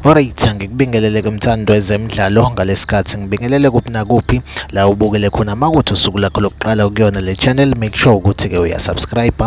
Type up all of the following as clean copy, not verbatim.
Alright, ngikubingelele kumthando wezemidlalo ngalesikhathi ngibingelele kuphi nakuphi la ubukele khona makuthi usuku lakho lokuqala kuyona le channel. Make sure ukuthi ke uyasubscribe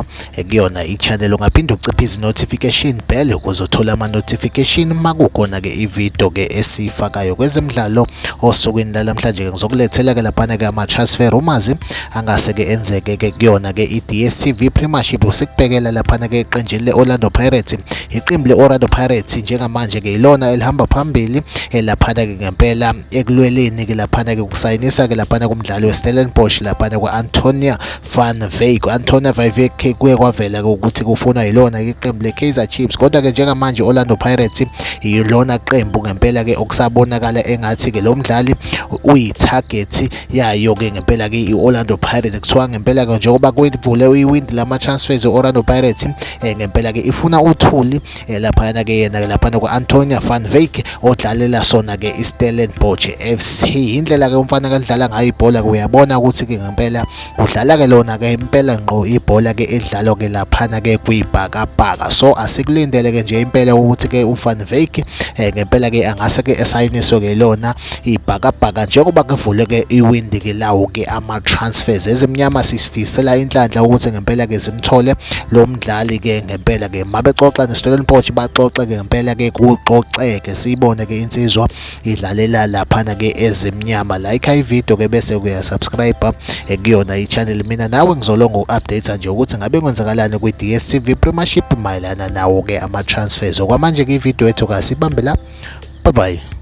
kuyona i-channel, ungaphinde uciphe izi-notification bell ukuze uthole ama-notification makukhona ke i-video ke esifakayo kwezemidlalo osukwini namhlanje. Ke ngizokulethela ke laphana ke ama-transfer rumors angase ke enzeke ke kuyona ke i-DStv Premiership. Usikubhekela laphana ke iqembu le-Orlando Pirates, iqembu le-Orlando Pirates njengamanje ke ilona elihamba phambili laphana ke ngempela ekulweleni ke laphana ke ukusayinisa ke laphana kumdlalo weStellenbosch laphana kwa-Antoine van Wyk. Antoine van Wyk kuye kwavela ke ukuthi kufunwa yilona ke iqembu le-Kaizer Chiefs, kodwa ke njengamanje Orlando Pirates yilona qembu ngempela ke okusabonakala engathi ke lo mdlali uyi-target yayo ke ngempela ke i-Orlando Pirates. Kuthiwa ngempela ke njengoba kwivule iwindi lama-transfers e-Orlando Pirates ngempela ke ifuna uthuli laphana ke yena ke laphana kwa-Antoine van Wyk odlalela sona ke iStellenbosch FC. Indlela ke umfana kadlala ngayo ibhola ke uyabona ukuthi ke ngempela udlala ke lona ke impela ngqo ibhola ke edlalwa ke laphana ke kuyibhakabhaka. So asikulindele ke nje impela ukuthi ke uVan Wyk ngempela ke angase ke esayiniswe ke lona ibhakabhaka njengoba kuvule ke iwindi ke lawo ke ama-transfers. Ezimnyama sifisela inhlanhla ukuthi ngempela ke simthole lo mdlali ke ngempela ke mabexoxa neStellenbosch baxoxe ke ngempela ke kuxoxeke siyibone ke insizwa idlalela laphana ke ezimnyama. Like ivideo ke bese uyasubscribe kuyona i-channel. Mina nawe ngizolonga u-update nje ukuthi ngabe kwenzakalani kwi-DStv Premiership mayelana nawo ke ama-transfers. Okwamanje ke ivideo yethu kasibambe la. Bye bye.